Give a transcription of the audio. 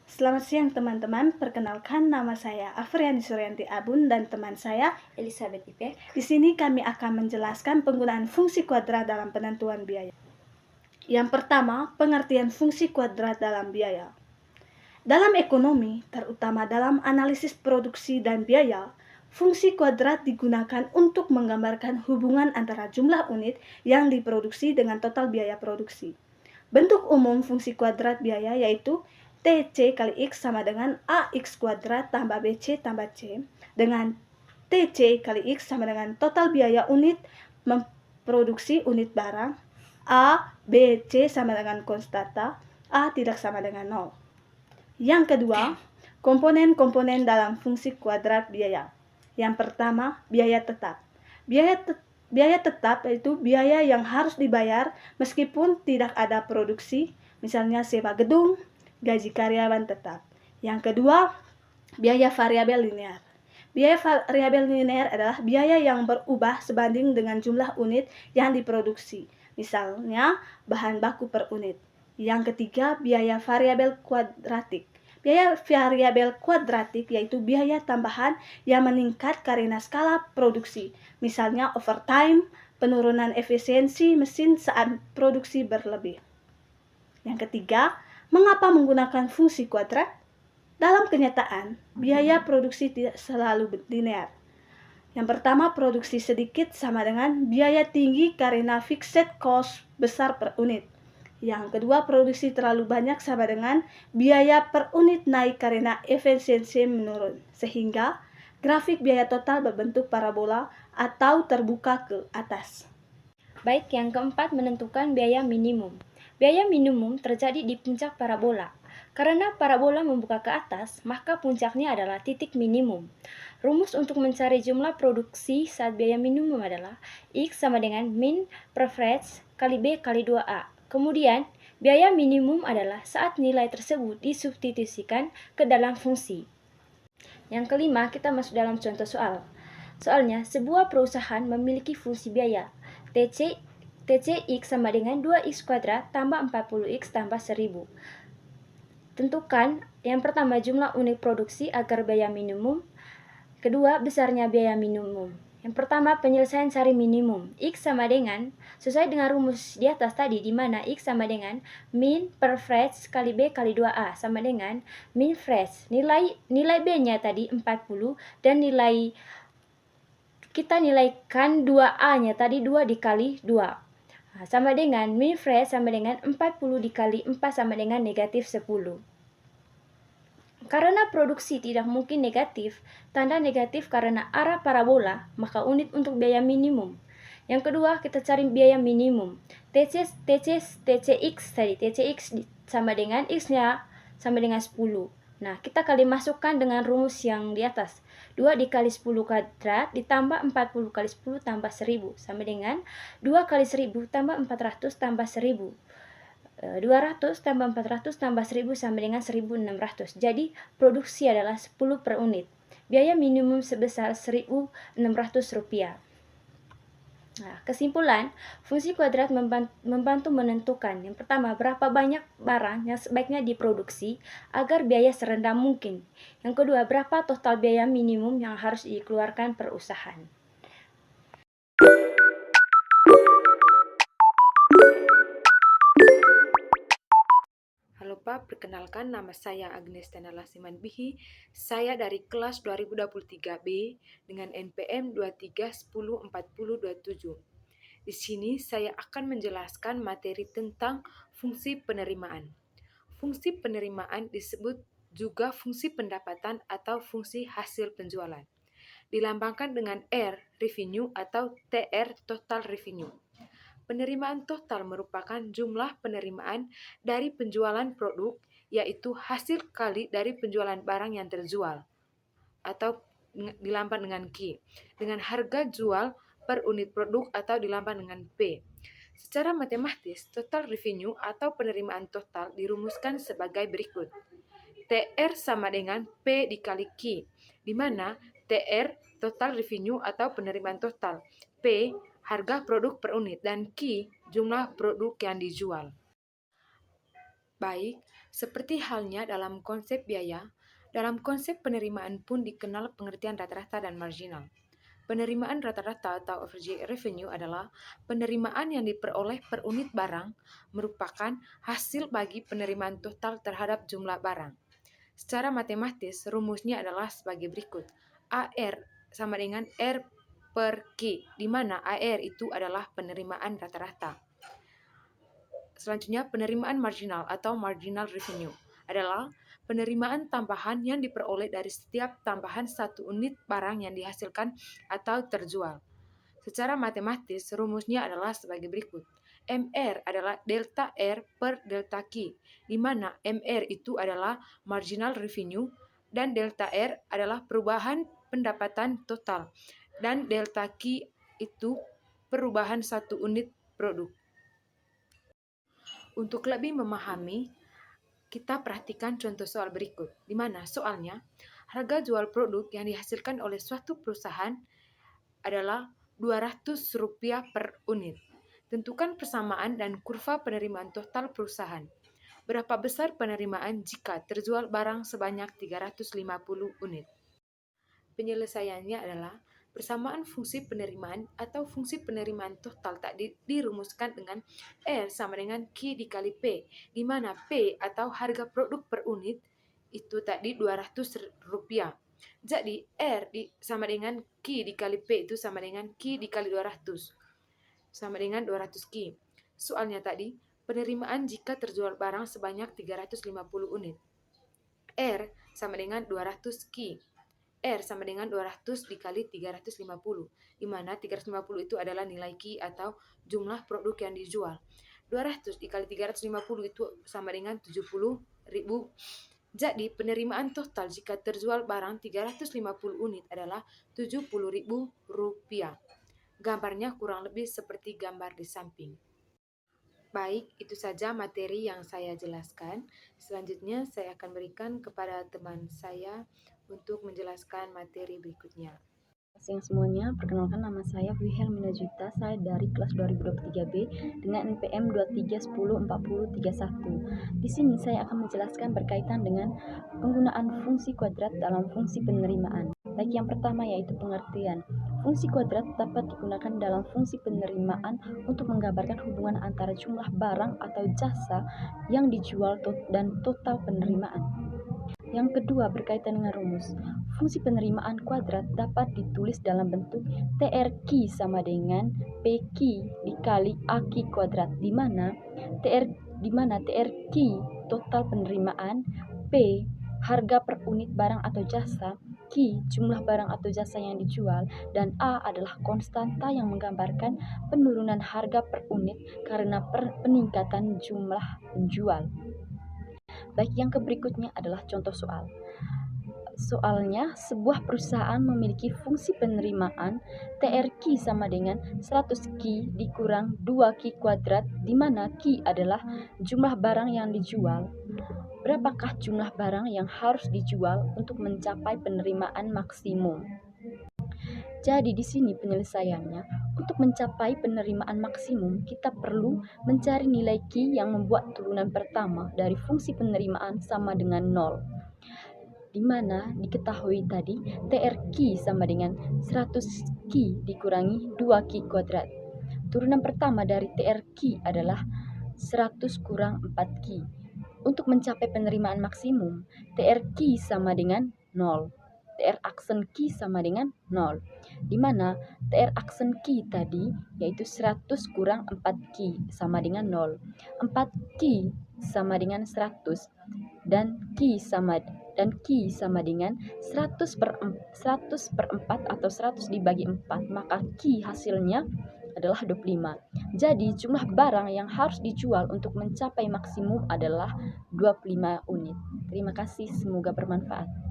Selamat siang teman-teman, perkenalkan nama saya Afriani Suryanti Abun dan teman saya Elizabeth Ipek. Di sini kami akan menjelaskan penggunaan fungsi kuadrat dalam penentuan biaya. Yang pertama, pengertian fungsi kuadrat dalam biaya. Dalam ekonomi, terutama dalam analisis produksi dan biaya, fungsi kuadrat digunakan untuk menggambarkan hubungan antara jumlah unit yang diproduksi dengan total biaya produksi. Bentuk umum fungsi kuadrat biaya yaitu TC kali X sama dengan AX kuadrat tambah BC tambah C, dengan TC kali X sama dengan total biaya unit memproduksi unit barang, A, B, C sama dengan konstanta, A tidak sama dengan 0. Yang kedua, komponen-komponen dalam fungsi kuadrat biaya. Yang pertama, biaya tetap. Biaya tetap yaitu biaya yang harus dibayar meskipun tidak ada produksi, misalnya sewa gedung, gaji karyawan tetap. Yang kedua, biaya variabel linear. Biaya variabel linear adalah biaya yang berubah sebanding dengan jumlah unit yang diproduksi, misalnya bahan baku per unit. Yang ketiga, biaya variabel kuadratik. Biaya variabel kuadratik yaitu biaya tambahan yang meningkat karena skala produksi, misalnya overtime, penurunan efisiensi mesin saat produksi berlebih. Yang ketiga, mengapa menggunakan fungsi kuadrat? Dalam kenyataan, biaya produksi tidak selalu linear. Yang pertama, produksi sedikit sama dengan biaya tinggi karena fixed cost besar per unit. Yang kedua, produksi terlalu banyak sama dengan biaya per unit naik karena efisiensi menurun. Sehingga grafik biaya total berbentuk parabola atau terbuka ke atas. Baik, yang keempat, menentukan biaya minimum. Biaya minimum terjadi di puncak parabola. Karena parabola membuka ke atas, maka puncaknya adalah titik minimum. Rumus untuk mencari jumlah produksi saat biaya minimum adalah X sama dengan min per frets kali B kali 2A. Kemudian, biaya minimum adalah saat nilai tersebut disubstitusikan ke dalam fungsi. Yang kelima, kita masuk dalam contoh soal. Soalnya, sebuah perusahaan memiliki fungsi biaya TCX sama dengan 2X kuadrat tambah 40X tambah 1000. Tentukan yang pertama jumlah unit produksi agar biaya minimum. Kedua, besarnya biaya minimum. Yang pertama, penyelesaian cari minimum. X sama dengan, sesuai dengan rumus di atas tadi, di mana X sama dengan min per frets kali B kali 2A sama dengan min frets. Nilai B-nya tadi 40 dan kita nilaikan 2A-nya tadi 2 dikali 2. Sama dengan min frets sama dengan 40 dikali 4 sama dengan negatif 10. Karena produksi tidak mungkin negatif, tanda negatif karena arah parabola, maka unit untuk biaya minimum. Yang kedua, kita cari biaya minimum. TCX tadi, TCX sama dengan X-nya sama dengan 10. Nah, kita kali masukkan dengan rumus yang di atas. 2 dikali 10 kuadrat ditambah 40 kali 10 tambah 1000 sama dengan 2 kali 1000 tambah 400 tambah 1000. 200 tambah 400 tambah 1000 sama dengan 1600. Jadi produksi adalah 10 per unit. Biaya minimum sebesar Rp1.600. Nah, kesimpulan, fungsi kuadrat membantu menentukan yang pertama, berapa banyak barang yang sebaiknya diproduksi agar biaya serendah mungkin. Yang kedua, berapa total biaya minimum yang harus dikeluarkan perusahaan. Halo Pak, perkenalkan nama saya Agnes Tenala Simanbihi. Saya dari kelas 2023B dengan NPM 23104027. Di sini saya akan menjelaskan materi tentang fungsi penerimaan. Fungsi penerimaan disebut juga fungsi pendapatan atau fungsi hasil penjualan. Dilambangkan dengan R, revenue, atau TR, total revenue. Penerimaan total merupakan jumlah penerimaan dari penjualan produk, yaitu hasil kali dari penjualan barang yang terjual, atau dilambang dengan Q, dengan harga jual per unit produk atau dilambang dengan P. Secara matematis, total revenue atau penerimaan total dirumuskan sebagai berikut. TR sama dengan P dikali Q, di mana TR total revenue atau penerimaan total, P harga produk per unit, dan Q jumlah produk yang dijual. Baik, seperti halnya dalam konsep biaya, dalam konsep penerimaan pun dikenal pengertian rata-rata dan marginal. Penerimaan rata-rata atau average revenue adalah penerimaan yang diperoleh per unit barang merupakan hasil bagi penerimaan total terhadap jumlah barang. Secara matematis, rumusnya adalah sebagai berikut. AR sama dengan R per Q, di mana AR itu adalah penerimaan rata-rata. Selanjutnya, penerimaan marginal atau marginal revenue adalah penerimaan tambahan yang diperoleh dari setiap tambahan satu unit barang yang dihasilkan atau terjual. Secara matematis, rumusnya adalah sebagai berikut. MR adalah delta R per delta Q, di mana MR itu adalah marginal revenue dan delta R adalah perubahan pendapatan total dan delta Q itu perubahan satu unit produk. Untuk lebih memahami, kita perhatikan contoh soal berikut, di mana soalnya harga jual produk yang dihasilkan oleh suatu perusahaan adalah Rp200 per unit. Tentukan persamaan dan kurva penerimaan total perusahaan. Berapa besar penerimaan jika terjual barang sebanyak 350 unit? Penyelesaiannya adalah persamaan fungsi penerimaan atau fungsi penerimaan total tak dirumuskan dengan R sama dengan Q dikali P, di mana P atau harga produk per unit itu tadi Rp200. Jadi R sama dengan Q dikali P itu sama dengan Q dikali 200, sama dengan 200 Q. Soalnya tadi, penerimaan jika terjual barang sebanyak 350 unit. R sama dengan 200 Q. R sama dengan 200 dikali 350, di mana 350 itu adalah nilai Q atau jumlah produk yang dijual. 200 dikali 350 itu sama dengan 70.000. Jadi penerimaan total jika terjual barang 350 unit adalah Rp70.000. Gambarnya kurang lebih seperti gambar di samping. Baik, itu saja materi yang saya jelaskan. Selanjutnya saya akan berikan kepada teman saya untuk menjelaskan materi berikutnya. Siang semuanya, perkenalkan nama saya Wilhelmina Juta, saya dari kelas 2023B dengan NPM 23104031. Di sini saya akan menjelaskan berkaitan dengan penggunaan fungsi kuadrat dalam fungsi penerimaan. Baik, yang pertama yaitu pengertian. Fungsi kuadrat dapat digunakan dalam fungsi penerimaan untuk menggambarkan hubungan antara jumlah barang atau jasa yang dijual dan total penerimaan. Yang kedua berkaitan dengan rumus. Fungsi penerimaan kuadrat dapat ditulis dalam bentuk TRQ sama dengan PQ dikali AK kuadrat, di mana TRQ total penerimaan, P harga per unit barang atau jasa, Q jumlah barang atau jasa yang dijual, dan A adalah konstanta yang menggambarkan penurunan harga per unit karena peningkatan jumlah penjual. Baik, yang berikutnya adalah contoh soal. Soalnya, sebuah perusahaan memiliki fungsi penerimaan TRQ sama dengan 100Q dikurang 2Q kuadrat, di mana Q adalah jumlah barang yang dijual. Berapakah jumlah barang yang harus dijual untuk mencapai penerimaan maksimum? Jadi di sini penyelesaiannya, untuk mencapai penerimaan maksimum, kita perlu mencari nilai Q yang membuat turunan pertama dari fungsi penerimaan sama dengan 0. Di mana diketahui tadi TRQ sama dengan 100Q dikurangi 2Q kuadrat. Turunan pertama dari TRQ adalah 100 kurang 4Q. Untuk mencapai penerimaan maksimum, TRQ sama dengan 0. TR aksen Q sama dengan 0, di mana TR aksen Q tadi yaitu 100 kurang 4Q sama dengan 0. 4Q sama dengan 100 dan Q sama dengan 100 per 4 atau 100 dibagi 4, maka Q hasilnya adalah 25. Jadi jumlah barang yang harus dijual untuk mencapai maksimum adalah 25 unit. Terima kasih, semoga bermanfaat.